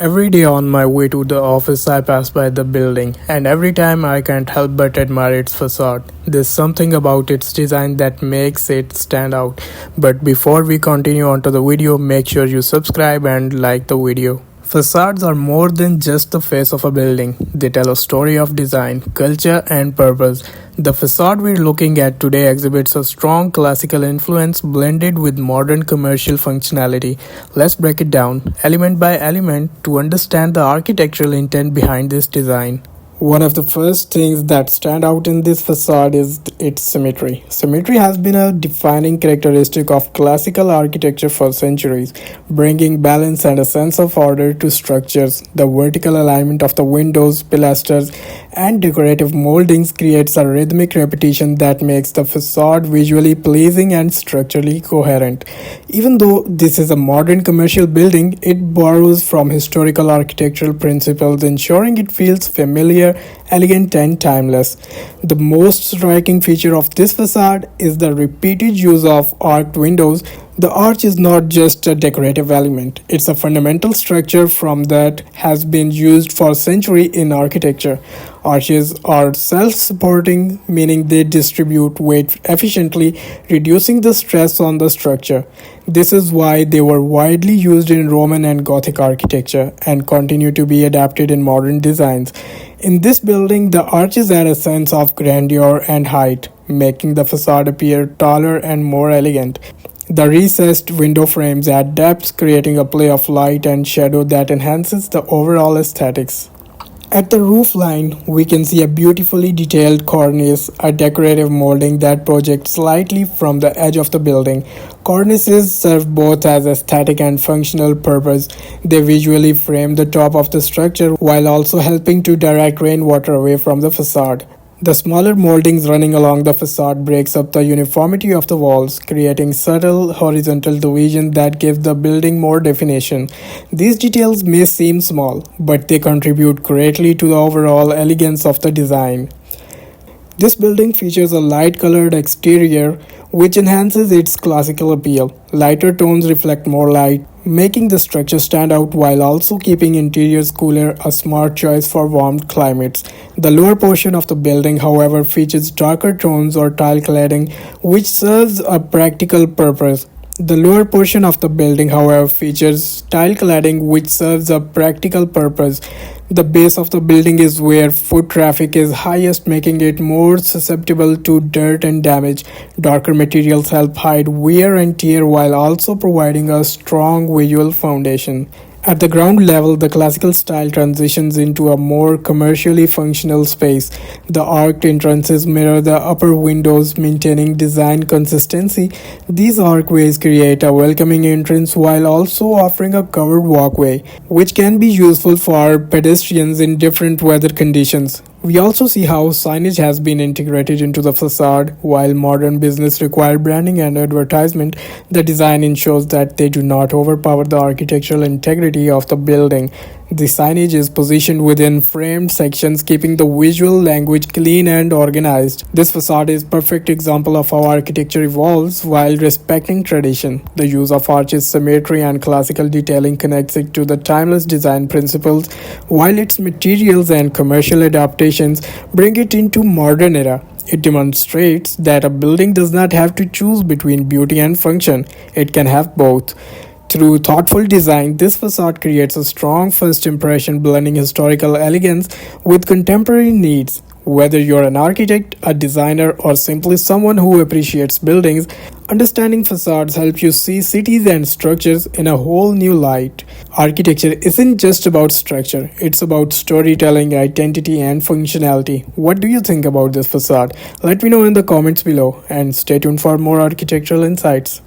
Every day on my way to the office, I pass by the building, and every time I can't help but admire its facade. There's something about its design that makes it stand out. But before we continue on to the video, make sure you subscribe and like the video. Facades are more than just the face of a building. They tell a story of design, culture, and purpose. The facade we're looking at today exhibits a strong classical influence blended with modern commercial functionality. Let's break it down, element by element, to understand the architectural intent behind this design. One of the first things that stand out in this facade is its symmetry. Symmetry has been a defining characteristic of classical architecture for centuries, bringing balance and a sense of order to structures. The vertical alignment of the windows, pilasters, and decorative moldings creates a rhythmic repetition that makes the facade visually pleasing and structurally coherent. Even though this is a modern commercial building, it borrows from historical architectural principles, ensuring it feels familiar, elegant, and timeless. The most striking feature of this facade is the repeated use of arched windows. The arch is not just a decorative element, it's a fundamental structure from that has been used for centuries in architecture. Arches are self-supporting, meaning they distribute weight efficiently, reducing the stress on the structure. This is why they were widely used in Roman and Gothic architecture and continue to be adapted in modern designs. In this building, the arches add a sense of grandeur and height, making the facade appear taller and more elegant. The recessed window frames add depth, creating a play of light and shadow that enhances the overall aesthetics. At the roof line, we can see a beautifully detailed cornice, a decorative molding that projects slightly from the edge of the building. Cornices serve both as aesthetic and functional purpose. They visually frame the top of the structure while also helping to direct rainwater away from the facade. The smaller moldings running along the facade breaks up the uniformity of the walls, creating subtle horizontal division that give the building more definition. These details may seem small, but they contribute greatly to the overall elegance of the design. This building features a light-colored exterior, which enhances its classical appeal. Lighter tones reflect more light, making the structure stand out while also keeping interiors cooler, a smart choice for warm climates. The lower portion of the building, however, features darker tones or tile cladding, which serves a practical purpose. The lower portion of the building, however, features tile cladding which serves a practical purpose. The base of the building is where foot traffic is highest, making it more susceptible to dirt and damage. Darker materials help hide wear and tear while also providing a strong visual foundation. At the ground level, the classical style transitions into a more commercially functional space. The arched entrances mirror the upper windows, maintaining design consistency. These archways create a welcoming entrance while also offering a covered walkway, which can be useful for pedestrians in different weather conditions. We also see how signage has been integrated into the facade. While modern business require branding and advertisement, the design ensures that they do not overpower the architectural integrity of the building. The signage is positioned within framed sections, keeping the visual language clean and organized. This facade is a perfect example of how architecture evolves while respecting tradition. The use of arches, symmetry, and classical detailing connects it to the timeless design principles, while its materials and commercial adaptations bring it into modern era. It demonstrates that a building does not have to choose between beauty and function. It can have both. Through thoughtful design, this facade creates a strong first impression, blending historical elegance with contemporary needs. Whether you're an architect, a designer, or simply someone who appreciates buildings, understanding facades helps you see cities and structures in a whole new light. Architecture isn't just about structure, it's about storytelling, identity, and functionality. What do you think about this facade? Let me know in the comments below, and stay tuned for more architectural insights.